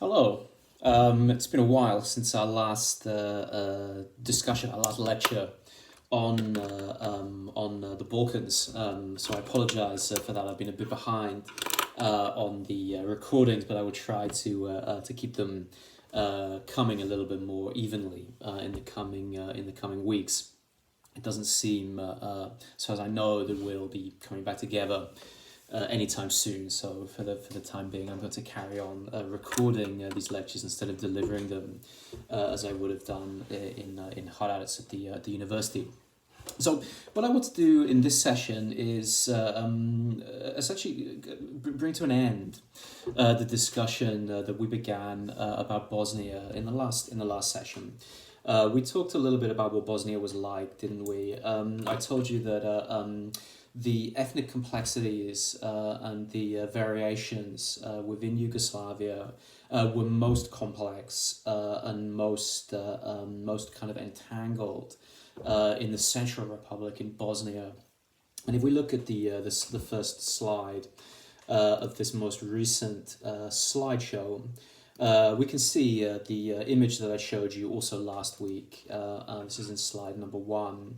Hello. It's been a while since our last discussion, our last lecture on the Balkans. So I apologize for that. I've been a bit behind on the recordings, but I will try to keep them coming a little bit more evenly in the coming weeks. It doesn't seem, so as I know, that we'll be coming back together anytime soon. So for the time being, I'm going to carry on recording these lectures instead of delivering them as I would have done in Harads at the university. So what I want to do in this session is essentially bring to an end the discussion that we began about Bosnia in the last session. We talked a little bit about what Bosnia was like, didn't we? I told you that the ethnic complexities and the variations within Yugoslavia were most complex and most kind of entangled in the Central Republic in Bosnia. And if we look at the first slide of this most recent slideshow, we can see the image that I showed you also last week. This is in slide number 1,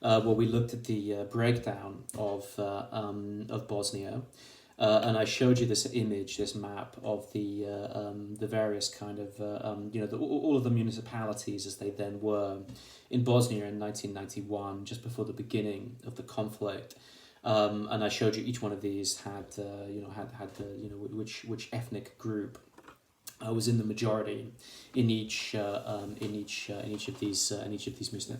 where we looked at the breakdown of Bosnia. And I showed you this image, this map of the various kind of all of the municipalities as they then were in Bosnia in 1991, just before the beginning of the conflict. And I showed you each one of these had which ethnic group was in the majority in each of these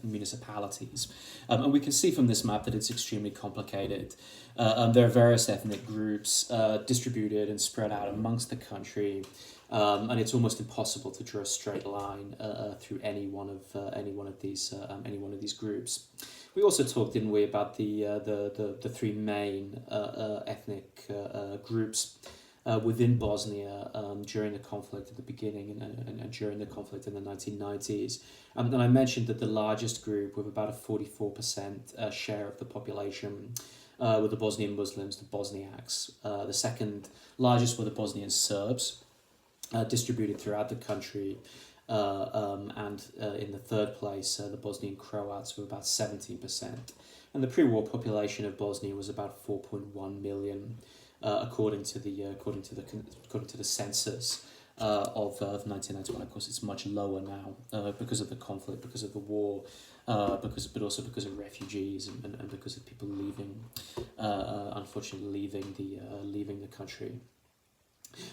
municipalities, and we can see from this map that it's extremely complicated. There are various ethnic groups distributed and spread out amongst the country, and it's almost impossible to draw a straight line through any one of these groups. We also talked, didn't we, about the three main ethnic groups within Bosnia during the conflict at the beginning and during the conflict in the 1990s. And I mentioned that the largest group, with about a 44% share of the population, were the Bosnian Muslims, the Bosniaks. The second largest were the Bosnian Serbs, distributed throughout the country. And in the third place, the Bosnian Croats were about 17%. And the pre-war population of Bosnia was about 4.1 million. According to the census of 1991. Of course, it's much lower now because of the conflict, because of the war, but also because of refugees and because of people unfortunately leaving the country.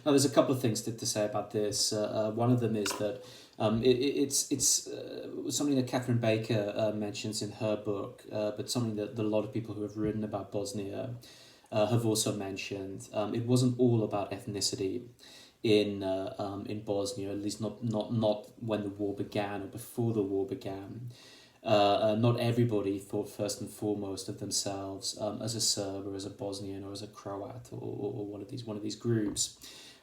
Now, there's a couple of things to say about this. One of them is that it's something that Catherine Baker mentions in her book, but something that a lot of people who have written about Bosnia have also mentioned. It wasn't all about ethnicity in Bosnia, at least not when the war began or before the war began. Not everybody thought first and foremost of themselves as a Serb or as a Bosnian or as a Croat or one of these groups.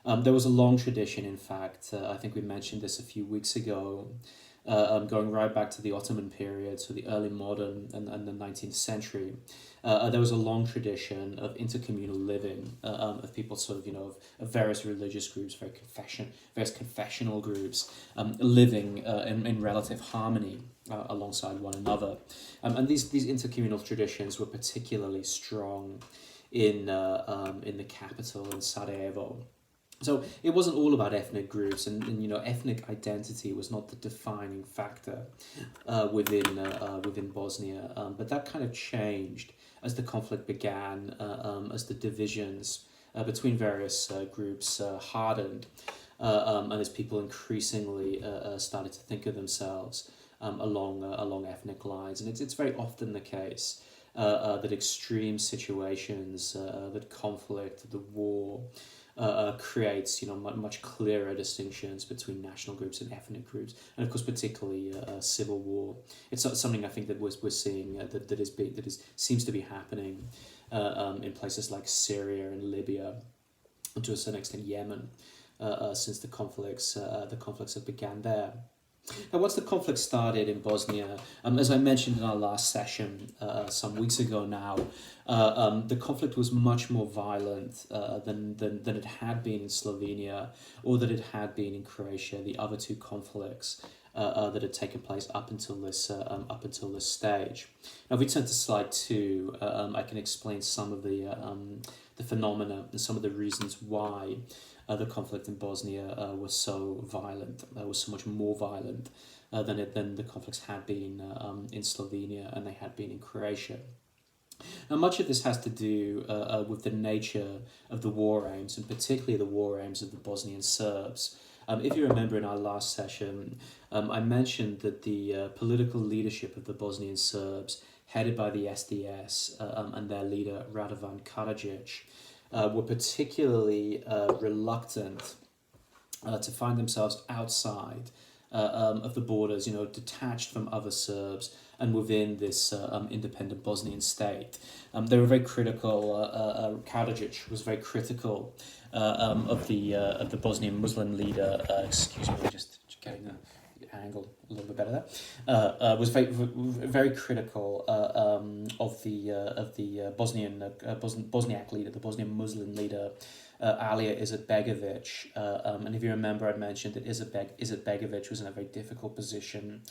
There was a long tradition, in fact. I think we mentioned this a few weeks ago. Going right back to the Ottoman period, so the early modern and the 19th century, there was a long tradition of intercommunal living, of people sort of, of various religious groups, various confessional groups, living in relative harmony alongside one another. And these intercommunal traditions were particularly strong in the capital, in Sarajevo. So it wasn't all about ethnic groups, and ethnic identity was not the defining factor within Bosnia. But that kind of changed as the conflict began, as the divisions between various groups hardened, and as people increasingly started to think of themselves along ethnic lines. And it's very often the case that extreme situations, that conflict, the war, creates much clearer distinctions between national groups and ethnic groups, and of course particularly civil war. It's something I think that we're seeing that seems to be happening in places like Syria and Libya, and to a certain extent Yemen, since the conflicts have began there. Now, once the conflict started in Bosnia, as I mentioned in our last session some weeks ago now, the conflict was much more violent than it had been in Slovenia or that it had been in Croatia, the other two conflicts that had taken place up until this stage. Now, if we turn to slide 2, I can explain some of the phenomena and some of the reasons why the conflict in Bosnia was so violent, was so much more violent than the conflicts had been in Slovenia and they had been in Croatia. Now, much of this has to do with the nature of the war aims, and particularly the war aims of the Bosnian Serbs. If you remember in our last session, I mentioned that the political leadership of the Bosnian Serbs, headed by the SDS and their leader Radovan Karadzic, were particularly reluctant to find themselves outside of the borders, detached from other Serbs and within this independent Bosnian state. They were very critical. Karadzic was very critical of the Bosnian Muslim leader. Excuse me, just getting the angle a little bit better there. Was very critical of the Bosniak leader, the Bosnian Muslim leader, Alija Izetbegovic. And if you remember, I mentioned that Izetbegovic was in a very difficult position.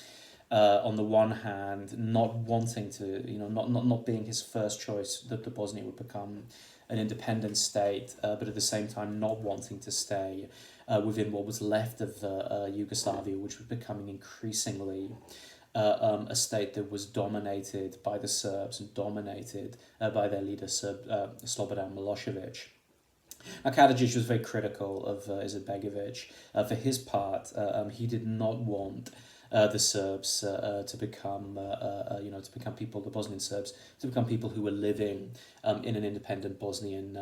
On the one hand, not wanting to, not being his first choice that the Bosnia would become an independent state, but at the same time not wanting to stay within what was left of Yugoslavia, which was becoming increasingly a state that was dominated by the Serbs and dominated by their leader, Slobodan Milosevic. Now, Karadzic was very critical of Izetbegovic. For his part, he did not want the Serbs to become, people, the Bosnian Serbs, to become people who were living in an independent Bosnian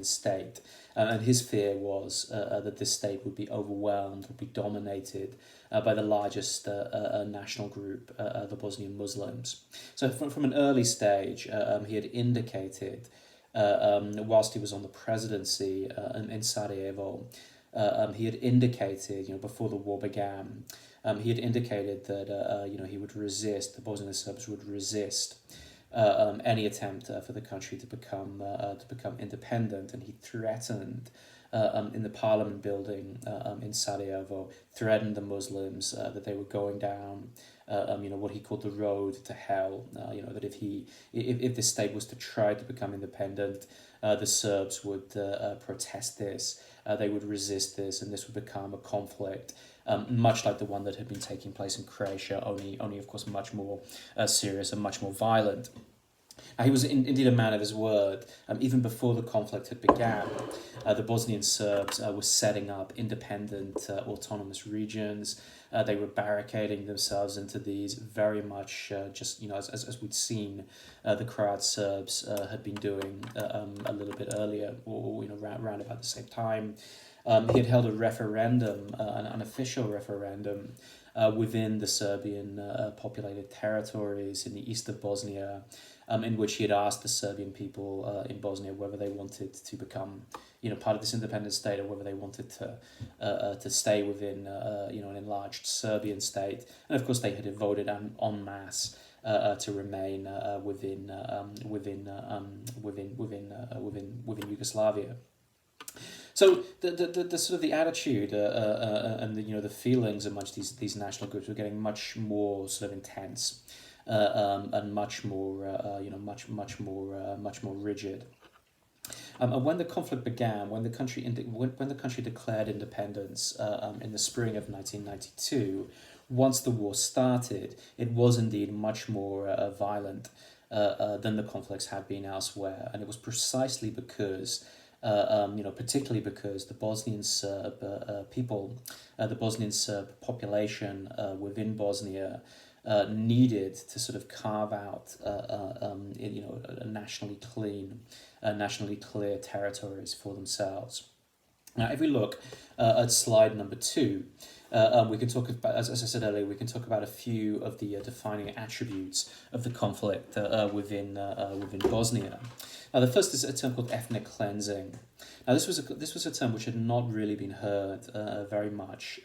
state. And his fear was that this state would be overwhelmed, would be dominated by the largest national group, the Bosnian Muslims. So from an early stage, he had indicated, whilst he was on the presidency in Sarajevo, he had indicated, before the war began, he had indicated that he would resist. The Bosnian Serbs would resist any attempt for the country to become independent, and he threatened in the Parliament building in Sarajevo, threatened the Muslims that they were going down what he called the road to hell. That if this state was to try to become independent, the Serbs would protest this. They would resist this, and this would become a conflict, much like the one that had been taking place in Croatia, only of course much more serious and much more violent. Now, he was indeed a man of his word. Even before the conflict had begun, the Bosnian Serbs were setting up independent autonomous regions. They were barricading themselves into these very much as we'd seen the Croat Serbs had been doing a little bit earlier, or around about the same time. He had held a referendum, an unofficial referendum, within the Serbian populated territories in the east of Bosnia, in which he had asked the Serbian people in Bosnia whether they wanted to become, part of this independent state, or whether they wanted to stay within, an enlarged Serbian state. And of course, they had voted en masse to remain within Yugoslavia. So the sort of the attitude and the feelings amongst these national groups were getting much more sort of intense, and much more much more rigid. And when the conflict began, when the country declared independence in the spring of 1992, once the war started, it was indeed much more violent than the conflicts had been elsewhere, and it was precisely because. Particularly because the Bosnian Serb people, the Bosnian Serb population within Bosnia needed to sort of carve out, a nationally clear territories for themselves. Now, if we look at slide number 2, We can talk about, as I said earlier, we can talk about a few of the defining attributes of the conflict within Bosnia. Now, the first is a term called ethnic cleansing. Now, this was a term which had not really been heard very much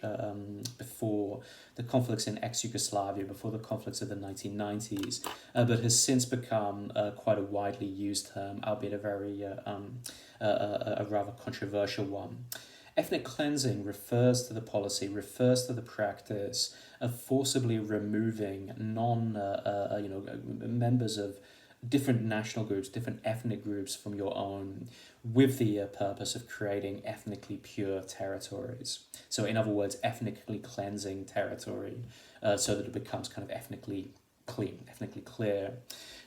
before the conflicts in ex-Yugoslavia, before the conflicts of the 1990s, but has since become quite a widely used term, albeit a rather controversial one. Ethnic cleansing refers to the policy, refers to the practice of forcibly removing members of different national groups, different ethnic groups from your own, with the purpose of creating ethnically pure territories. So, in other words, ethnically cleansing territory, so that it becomes kind of ethnically clean, ethnically clear.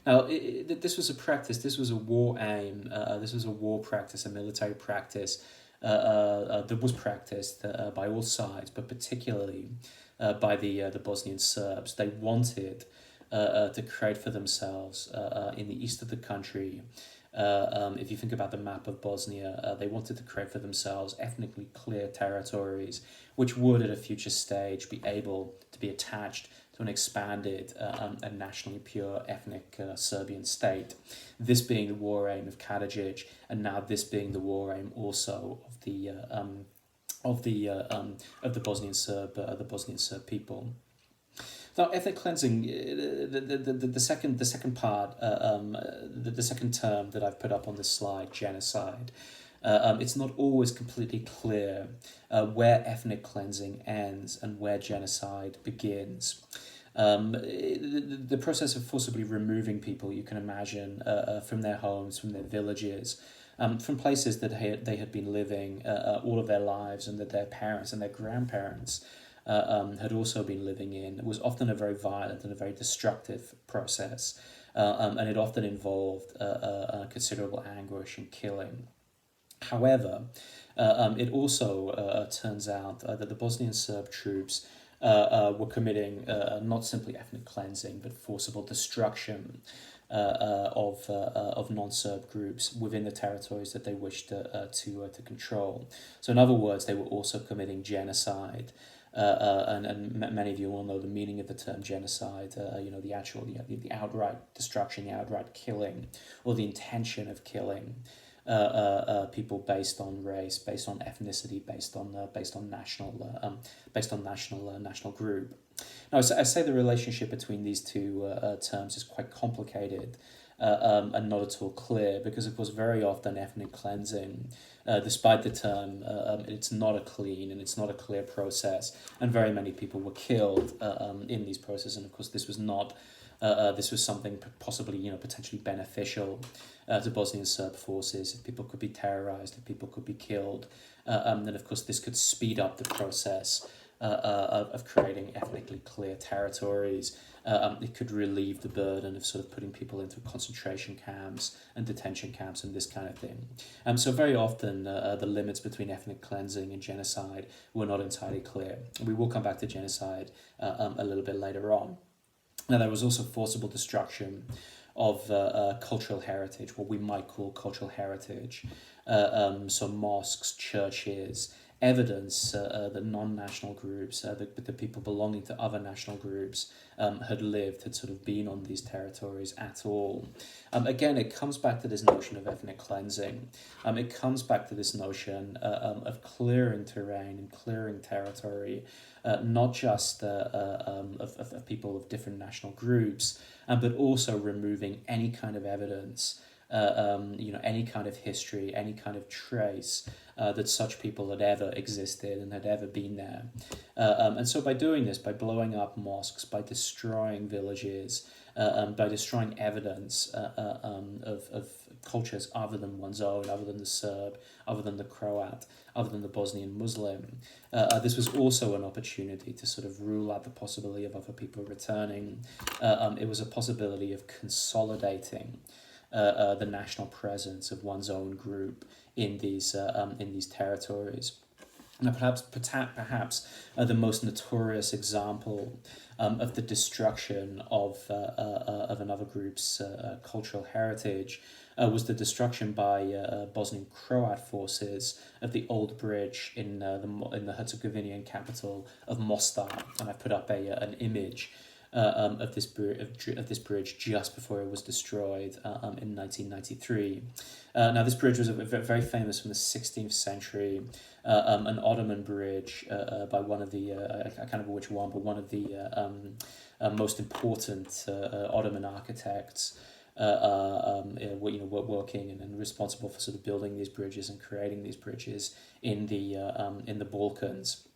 Now, this was a practice. This was a war aim. This was a war practice, a military practice that was practiced by all sides, but particularly by the Bosnian Serbs. They wanted to create for themselves in the east of the country. If you think about the map of Bosnia, they wanted to create for themselves ethnically clear territories, which would at a future stage be able to be attached to an expanded and nationally pure ethnic Serbian state. This being the war aim of Karadzic, and now this being the war aim also of the Bosnian Serb people. Now, ethnic cleansing, the second part, the second term that I've put up on this slide, genocide. It's not always completely clear where ethnic cleansing ends and where genocide begins. The process of forcibly removing people, you can imagine, from their homes, from their villages, from places that they had been living all of their lives, and that their parents and their grandparents had also been living in. It was often a very violent and a very destructive process, and it often involved considerable anguish and killing. However, it also turns out that the Bosnian Serb troops were committing not simply ethnic cleansing, but forcible destruction of non-Serb groups within the territories that they wished to control. So, in other words, they were also committing genocide. And many of you all know the meaning of the term genocide. The outright destruction, the outright killing, or the intention of killing people based on race, based on ethnicity, based on national group. Now, I say the relationship between these two terms is quite complicated. And not at all clear, because of course very often ethnic cleansing, despite the term, it's not a clean and it's not a clear process, and very many people were killed in these processes, and of course this was not. This was something possibly, potentially beneficial to Bosnian Serb forces. If people could be terrorized, if people could be killed, then of course this could speed up the process of creating ethnically clear territories. It could relieve the burden of sort of putting people into concentration camps and detention camps and this kind of thing. So very often the limits between ethnic cleansing and genocide were not entirely clear. We will come back to genocide a little bit later on. Now, there was also forcible destruction of cultural heritage, what we might call cultural heritage. So mosques, churches, evidence that non-national groups, the people belonging to other national groups, had sort of been on these territories at all. Again, it comes back to this notion of ethnic cleansing. It comes back to this notion of clearing terrain and clearing territory, not just of people of different national groups, but also removing any kind of evidence, any kind of history, any kind of trace that such people had ever existed and had ever been there. And so by doing this, by blowing up mosques, by destroying villages, by destroying evidence of cultures other than one's own, other than the Serb, other than the Croat, other than the Bosnian Muslim, this was also an opportunity to sort of rule out the possibility of other people returning. It was a possibility of consolidating the national presence of one's own group in these territories. Now, perhaps the most notorious example of the destruction of another group's cultural heritage was the destruction by Bosnian Croat forces of the old bridge in the Herzegovinian capital of Mostar, and I put up an image of this bridge just before it was destroyed in 1993. Now, this bridge was very famous from the 16th century, an Ottoman bridge by one of the I can't remember which one, but one of the most important Ottoman architects. Working and responsible for sort of building these bridges and creating these bridges in the Balkans.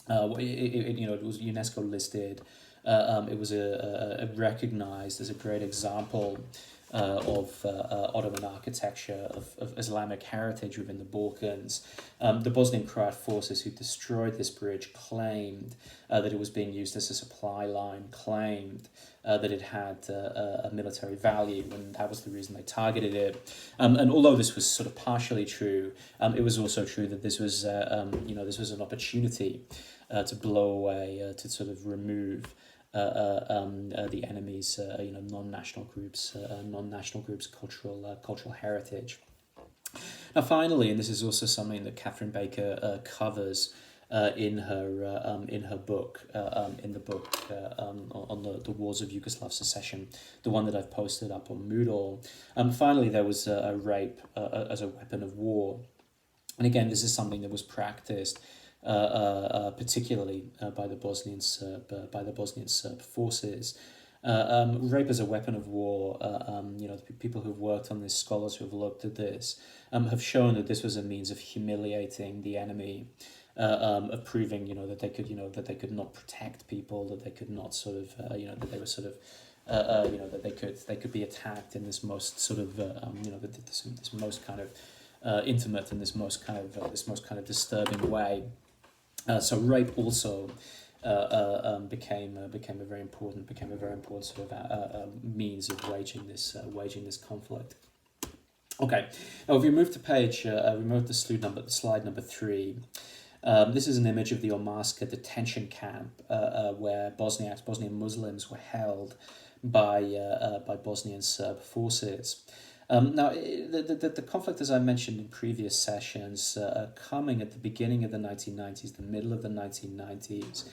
It was UNESCO listed. It was recognized as a great example of Ottoman architecture, of Islamic heritage within the Balkans. The Bosnian Croat forces who destroyed this bridge claimed that it was being used as a supply line, claimed that it had a military value, and that was the reason they targeted it. And although this was sort of partially true, it was also true that this was this was an opportunity to blow away, to sort of remove the enemy's non-national groups cultural heritage. Now, finally, and this is also something that Catherine Baker covers in her book on the wars of Yugoslav secession, the one that I've posted up on Moodle. Finally, there was a rape as a weapon of war, and again, this is something that was practiced particularly by the Bosnian Serb forces. Rape as a weapon of war. The people who've worked on this, scholars who have looked at this, have shown that this was a means of humiliating the enemy, of proving that they could not protect people, that they could not sort of that they were sort of that they could be attacked in this most sort of this most kind of intimate and this most kind of disturbing way. So rape also became a very important sort of means of waging this conflict. Okay, now if we move to slide number 3. This is an image of the Omarska detention camp where Bosnian Muslims were held by Bosnian Serb forces. Now, the conflict, as I mentioned in previous sessions, coming at the beginning of the 1990s, the middle of the 1990s,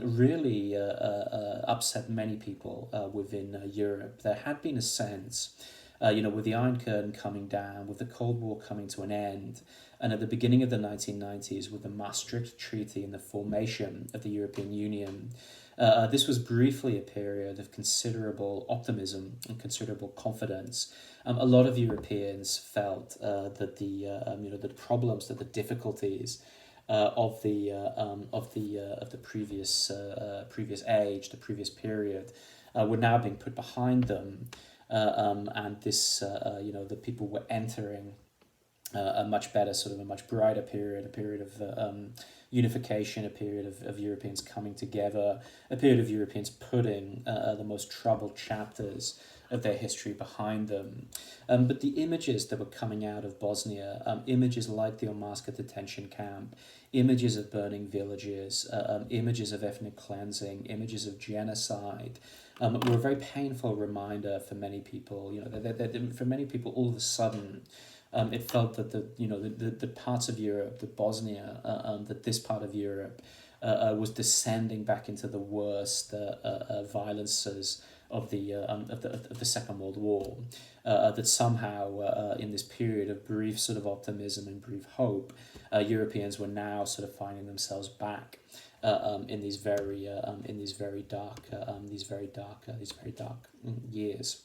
really upset many people within Europe. There had been a sense, with the Iron Curtain coming down, with the Cold War coming to an end, and at the beginning of the 1990s, with the Maastricht Treaty and the formation of the European Union, this was briefly a period of considerable optimism and considerable confidence. A lot of Europeans felt that the problems, that the difficulties of the previous age, the previous period, were now being put behind them, and this the people were entering a much better, sort of a much brighter period, a period of unification, a period of Europeans coming together, a period of Europeans putting the most troubled chapters of their history behind them. But the images that were coming out of Bosnia, images like the Omarska detention camp, images of burning villages, images of ethnic cleansing, images of genocide, were a very painful reminder for many people. For many people, all of a sudden, it felt that the parts of Europe, the Bosnia, that this part of Europe was descending back into the worst violences of the Second World War. That somehow, in this period of brief sort of optimism and brief hope, Europeans were now sort of finding themselves back in these very dark years.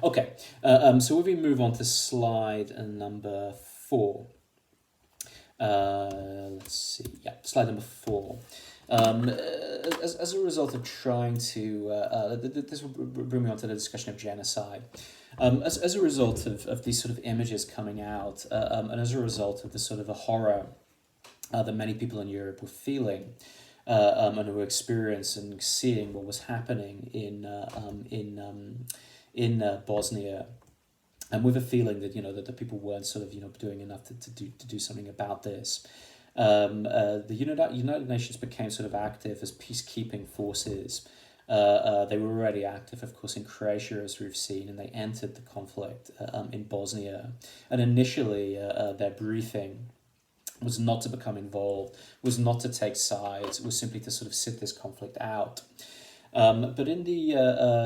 Okay, so if we move on to slide number 4. Let's see, slide number 4. As a result of trying to, this will bring me on to the discussion of genocide. As a result of these sort of images coming out, and as a result of the sort of the horror that many people in Europe were feeling, and who were experiencing, seeing what was happening in Bosnia, and with a feeling that that the people weren't sort of doing enough to do something about this. The United Nations became sort of active as peacekeeping forces They were already active, of course, in Croatia, as we've seen, and they entered the conflict in Bosnia. And initially, their briefing was not to become involved, was not to take sides, was simply to sort of sit this conflict out. But in the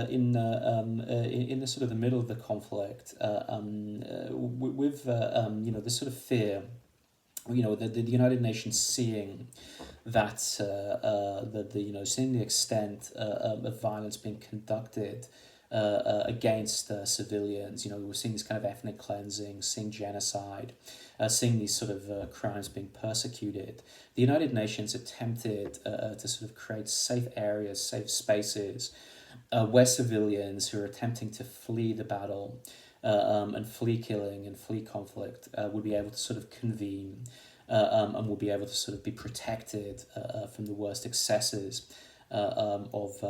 in the sort of the middle of the conflict, with this sort of fear, the United Nations seeing that seeing the extent of violence being conducted against civilians. We're seeing this kind of ethnic cleansing, seeing genocide, seeing these sort of crimes being persecuted. The United Nations attempted to sort of create safe areas, safe spaces, where civilians who are attempting to flee the battle and flee killing and flee conflict would be able to sort of convene and will be able to sort of be protected from the worst excesses of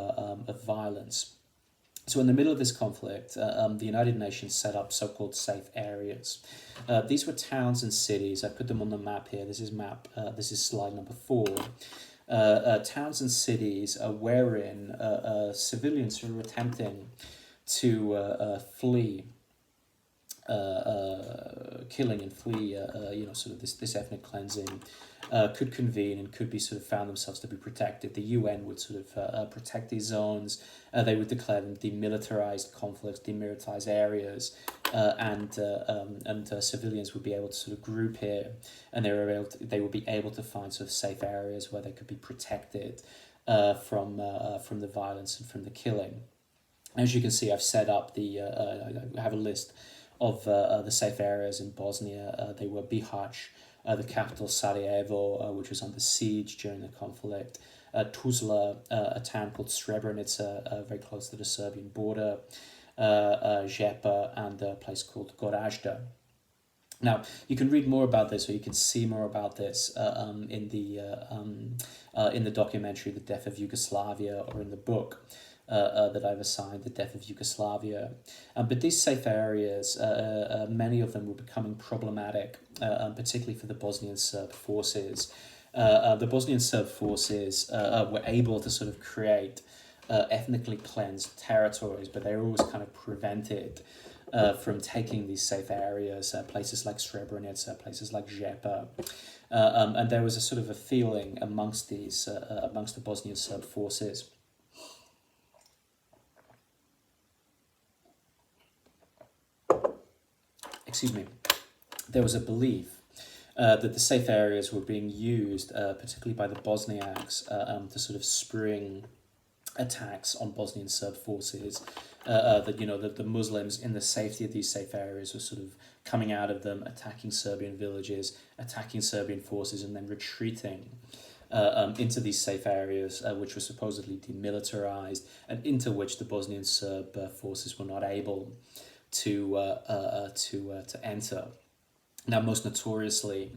violence. So in the middle of this conflict, the United Nations set up so-called safe areas. These were towns and cities. I put them on the map here. This is slide number 4. Towns and cities wherein civilians who were attempting to flee killing and flee, sort of this ethnic cleansing, could convene and could be sort of found themselves to be protected. The UN would sort of protect these zones. They would declare them demilitarized conflicts, demilitarized areas, and civilians would be able to sort of group here, and they would be able to find sort of safe areas where they could be protected from the violence and from the killing. As you can see, I've set up I have a list of the safe areas in Bosnia. They were Bihać, the capital Sarajevo, which was under siege during the conflict, Tuzla, a town called Srebrenica, very close to the Serbian border, Žepa, and a place called Gorazda. Now, you can read more about this, or you can see more about this in the documentary "The Death of Yugoslavia," or in the book that I've assigned, "The Death of Yugoslavia." But these safe areas, many of them were becoming problematic, particularly for the Bosnian Serb forces. The Bosnian Serb forces were able to sort of create ethnically cleansed territories, but they were always kind of prevented from taking these safe areas, places like Srebrenica, places like Žepa. And there was a sort of a feeling amongst the Bosnian Serb forces. Excuse me. There was a belief that the safe areas were being used, particularly by the Bosniaks, to sort of spring attacks on Bosnian Serb forces. That the Muslims, in the safety of these safe areas, were sort of coming out of them, attacking Serbian villages, attacking Serbian forces, and then retreating into these safe areas, which were supposedly demilitarized, and into which the Bosnian Serb forces were not able to enter. Now, most notoriously,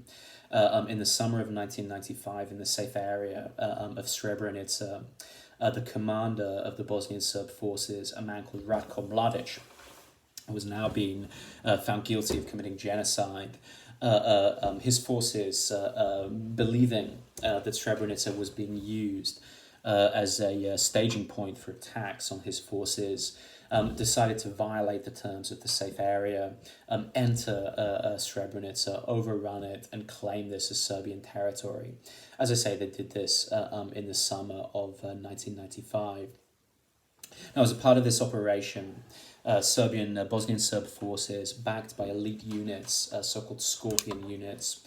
in the summer of 1995, in the safe area of Srebrenica, the commander of the Bosnian Serb forces, a man called Ratko Mladic, was now being found guilty of committing genocide. His forces, believing that Srebrenica was being used as a staging point for attacks on his forces, decided to violate the terms of the safe area, enter Srebrenica, overrun it, and claim this as Serbian territory. As I say, they did this in the summer of 1995. Now, as a part of this operation, Bosnian Serb forces, backed by elite units, so-called Scorpion units,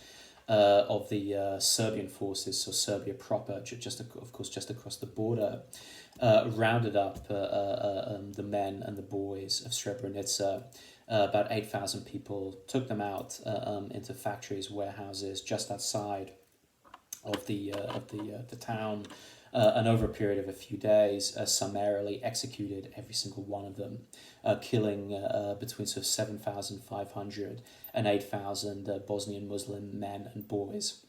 of the Serbian forces, so Serbia proper, just across the border, rounded up the men and the boys of Srebrenica. About 8,000 people, took them out into factories, warehouses just outside of the town, and over a period of a few days, summarily executed every single one of them, killing between sort of 7,500 and 8,000 Bosnian Muslim men and boys.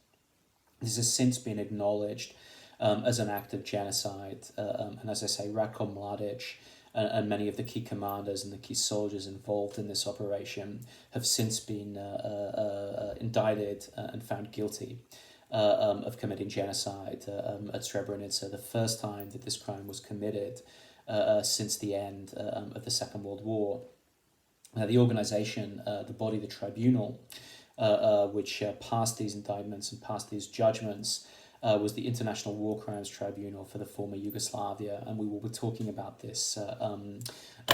This has since been acknowledged as an act of genocide, and as I say, Ratko Mladic and many of the key commanders and the key soldiers involved in this operation have since been indicted and found guilty of committing genocide at Srebrenica, the first time that this crime was committed since the end of the Second World War. The organization, the body, the tribunal, which passed these indictments and passed these judgments, was the International War Crimes Tribunal for the former Yugoslavia, and we will be talking about this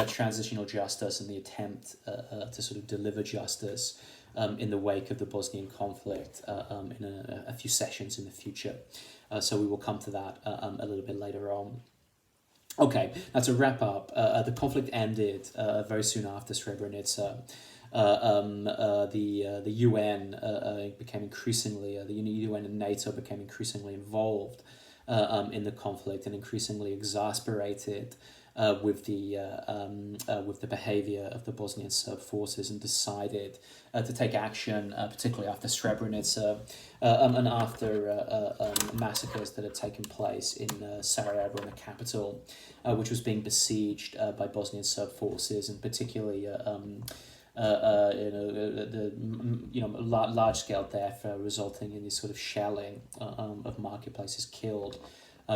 transitional justice and the attempt to sort of deliver justice in the wake of the Bosnian conflict in a few sessions in the future. So we will come to that a little bit later on. Okay, now to wrap up, the conflict ended very soon after Srebrenica. The UN became increasingly, the UN and NATO became increasingly involved in the conflict and increasingly exasperated with the behavior of the Bosnian Serb forces, and decided to take action, particularly after Srebrenica and after massacres that had taken place in Sarajevo, in the capital, which was being besieged by Bosnian Serb forces, and particularly large scale death resulting in this sort of shelling of marketplaces, killed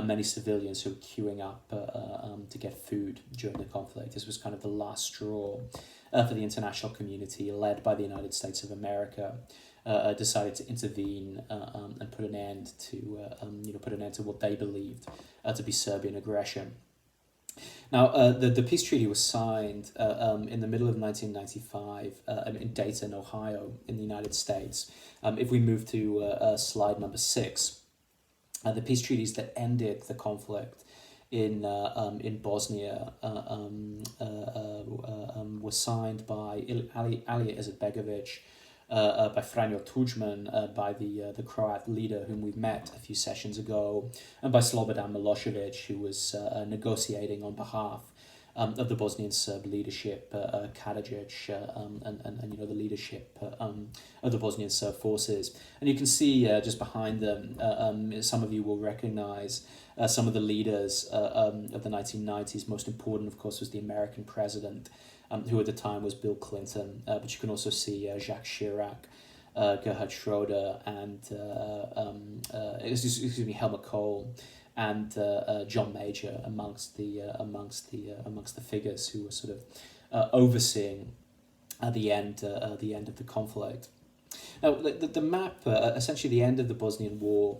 many civilians who were queuing up to get food during the conflict. This was kind of the last straw for the international community, led by the United States of America, decided to intervene and put an end to what they believed to be Serbian aggression. Now, the peace treaty was signed in the middle of 1995 in Dayton, Ohio, in the United States. If we move to slide number 6, the peace treaties that ended the conflict in Bosnia were signed by Alija Izetbegovic, by Franjo Tudjman, by the Croat leader whom we met a few sessions ago, and by Slobodan Milosevic, who was negotiating on behalf of the Bosnian Serb leadership, Karadzic, and the leadership of the Bosnian Serb forces. And you can see just behind them, some of you will recognize some of the leaders of the 1990s. Most important, of course, was the American president, who at the time was Bill Clinton, but you can also see Jacques Chirac, Gerhard Schroeder, and Helmut Kohl, and John Major amongst the figures who were sort of overseeing the end of the conflict. Now, the map, essentially the end of the Bosnian War,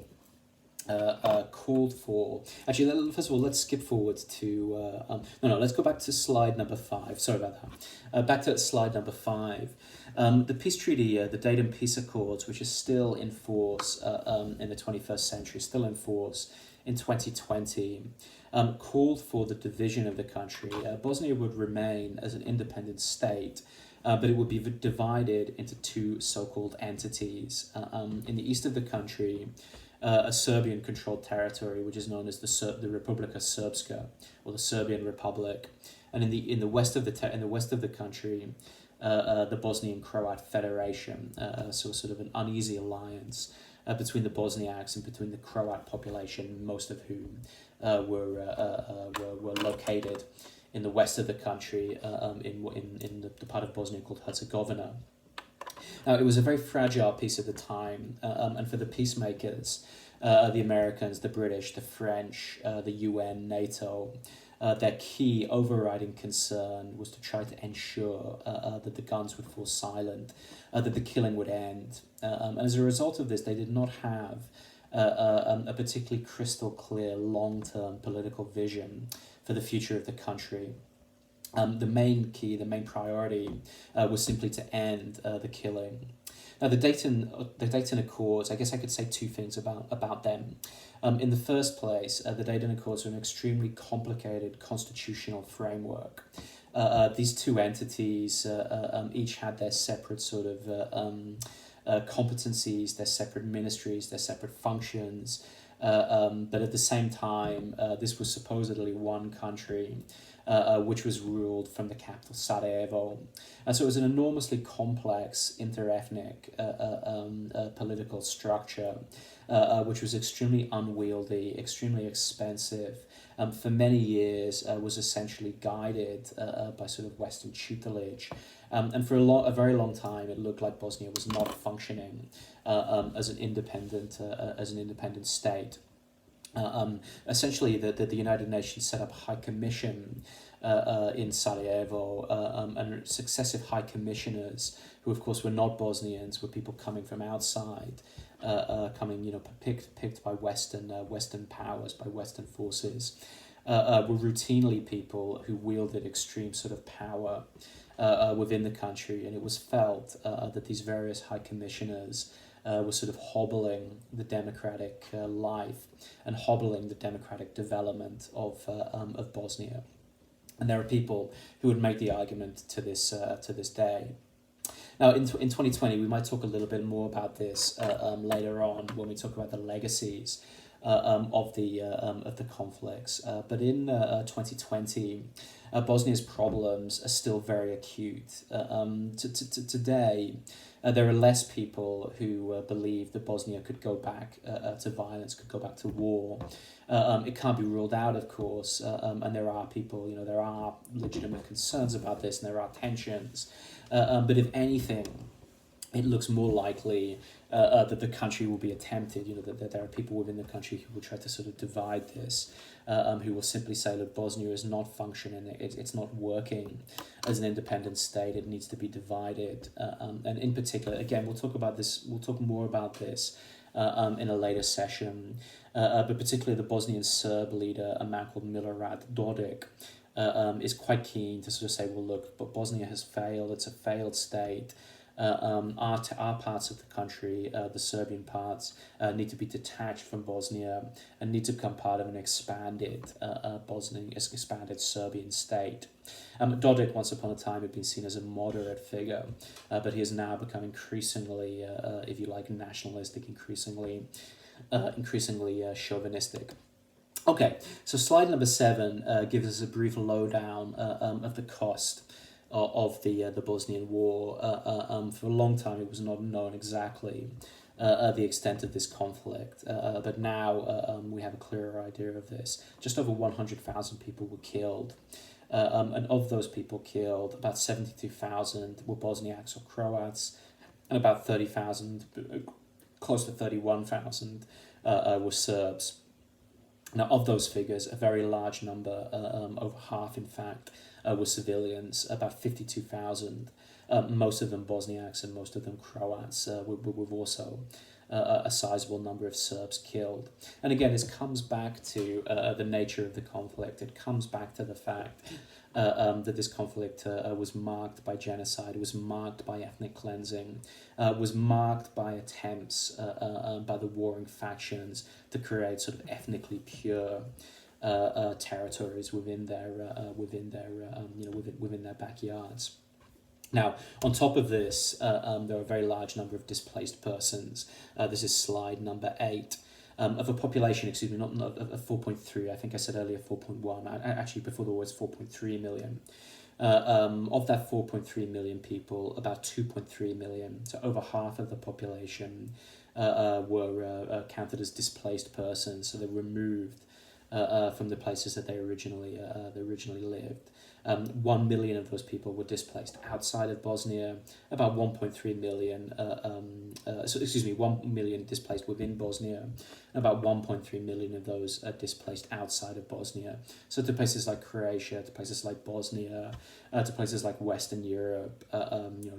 called for. Actually, first of all, let's skip forward to let's go back to slide number 5. Sorry about that. Back to slide number 5. The peace treaty, the Dayton Peace Accords, which is still in force in the 21st century, still in force in 2020, called for the division of the country. Bosnia would remain as an independent state, but it would be divided into two so-called entities. In the east of the country, a Serbian-controlled territory, which is known as the Republika Srpska, or the Serbian Republic, and in the west of the country, the Bosnian Croat Federation, so sort of an uneasy alliance between the Bosniaks and between the Croat population, most of whom were located in the west of the country, in the part of Bosnia called Herzegovina. Now, it was a very fragile peace at the time, and for the peacemakers, the Americans, the British, the French, the UN, NATO, their key overriding concern was to try to ensure that the guns would fall silent, that the killing would end. And as a result of this, they did not have a particularly crystal clear long-term political vision for the future of the country. The main priority was simply to end the killing. Now, the Dayton Accords, I guess I could say two things about them. In the first place, the Dayton Accords are an extremely complicated constitutional framework. These two entities each had their separate sort of competencies, their separate ministries, their separate functions, but at the same time, this was supposedly one country which was ruled from the capital Sarajevo. And so it was an enormously complex interethnic political structure, which was extremely unwieldy, extremely expensive, for many years was essentially guided by sort of Western tutelage, And for a very long time, it looked like Bosnia was not functioning as an independent state. Essentially, the United Nations set up a high commission in Sarajevo, and successive high commissioners, who of course were not Bosnians, were people coming from outside, picked by Western powers, by Western forces, were routinely people who wielded extreme sort of power within the country, and it was felt that these various high commissioners were sort of hobbling the democratic life and hobbling the democratic development of Bosnia. And there are people who would make the argument to this day. Now, in 2020, we might talk a little bit more about this later on when we talk about the legacies of the conflicts. But in 2020, Bosnia's problems are still very acute. Today, there are less people who believe that Bosnia could go back to violence, could go back to war. It can't be ruled out, of course, and there are people, there are legitimate concerns about this, and there are tensions. But if anything, it looks more likely that the country will be attempted, that there are people within the country who will try to sort of divide this, who will simply say, look, Bosnia is not functioning, it's not working as an independent state, it needs to be divided. And in particular, again, we'll talk more about this in a later session, but particularly the Bosnian Serb leader, a man called Milorad Dodik, is quite keen to sort of say, well, look, but Bosnia has failed, it's a failed state. Our parts of the country, the Serbian parts, need to be detached from Bosnia and need to become part of an expanded expanded Serbian state. Dodik, once upon a time, had been seen as a moderate figure, but he has now become increasingly, if you like, nationalistic, increasingly chauvinistic. Okay, so slide number 7 gives us a brief lowdown of the cost of the Bosnian War. For a long time, it was not known exactly the extent of this conflict, but now we have a clearer idea of this. Just over 100,000 people were killed, and of those people killed, about 72,000 were Bosniaks or Croats, and about 30,000, close to 31,000, were Serbs. Now, of those figures, a very large number, over half in fact, were civilians, about 52,000, most of them Bosniaks and most of them Croats, with also a sizable number of Serbs killed. And again, this comes back to the nature of the conflict. It comes back to the fact that this conflict was marked by genocide, was marked by ethnic cleansing, was marked by attempts by the warring factions to create sort of ethnically pure territories within their backyards. Now, on top of this, there are a very large number of displaced persons. This is slide number 8. Of a population, not of 4.3, I think I said earlier 4.1, actually before the war it's 4.3 million. Of that 4.3 million people, about 2.3 million, so over half of the population, were counted as displaced persons, so they were removed from the places that they originally lived. 1 million of those people were displaced outside of Bosnia, about 1.3 million, 1 million displaced within Bosnia, about 1.3 million of those are displaced outside of Bosnia. So to places like Croatia, to places like Bosnia, to places like Western Europe,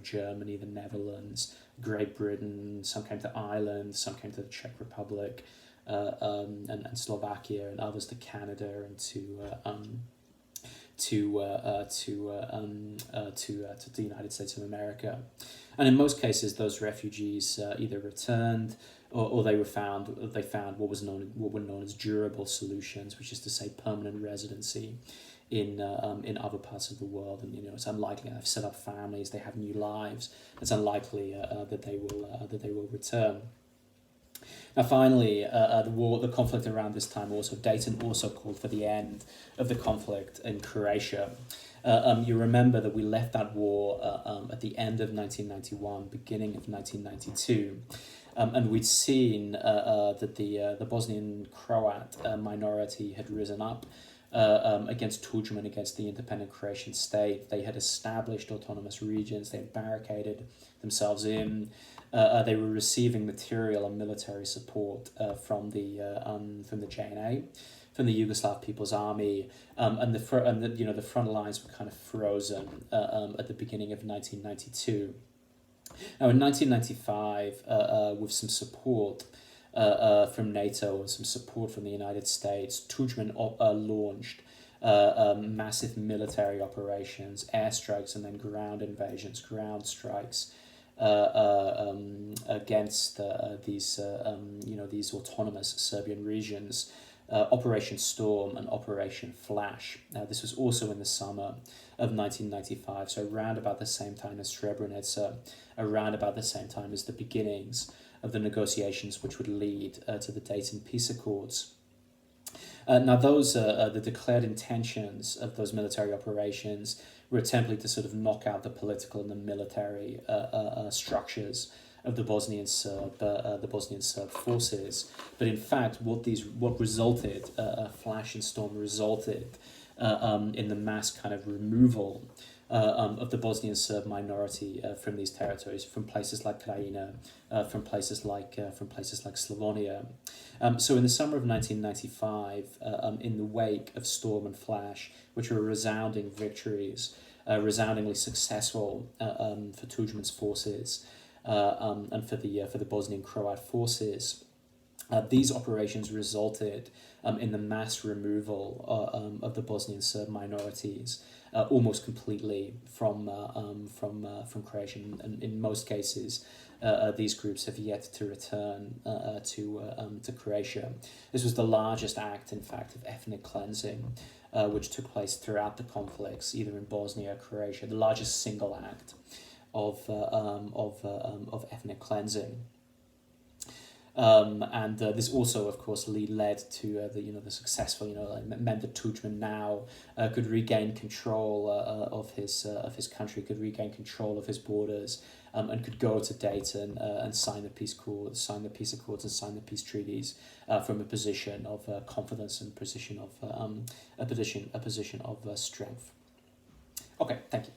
Germany, the Netherlands, Great Britain, some came to Ireland, some came to the Czech Republic, and Slovakia, and others to Canada and to the United States of America. And in most cases, those refugees either returned or they found what were known as durable solutions, which is to say permanent residency in other parts of the world. And it's unlikely they've set up families, they have new lives. It's unlikely that they will return. Now, finally, the conflict around this time Dayton also called for the end of the conflict in Croatia. You remember that we left that war at the end of 1991, beginning of 1992, and we'd seen that the Bosnian Croat minority had risen up against Tudjman, against the independent Croatian state. They had established autonomous regions. They had barricaded themselves in. They were receiving material and military support from the JNA, from the Yugoslav People's Army, and the front lines were kind of frozen at the beginning of 1992. Now, in 1995, with some support from NATO and some support from the United States, Tudjman launched massive military operations, airstrikes, and then ground invasions, ground strikes against these autonomous Serbian regions. Operation Storm and Operation Flash. This was also in the summer of 1995, so around about the same time as Srebrenica, around about the same time as the beginnings of the negotiations which would lead to the Dayton Peace Accords. Now, those the declared intentions of those military operations were attempting to sort of knock out the political and the military structures of the Bosnian Serb forces, but in fact, what resulted, Flash and Storm resulted in the mass kind of removal of the Bosnian Serb minority from these territories, from places like Krajina, from places like Slavonia. So in the summer of 1995, in the wake of Storm and Flash, which were resounding victories, resoundingly successful for Tudjman's forces, and for the Bosnian Croat forces, these operations resulted in the mass removal of the Bosnian Serb minorities almost completely from Croatia. And in most cases, these groups have yet to return to Croatia. This was the largest act, in fact, of ethnic cleansing, which took place throughout the conflicts, either in Bosnia or Croatia. The largest single act of ethnic cleansing, and this also, of course, led to the successful meant that Tudjman now could regain control of his country, could regain control of his borders, and could go to Dayton and sign the peace accords, and sign the peace treaties from a position of confidence and a position of strength. Okay, thank you.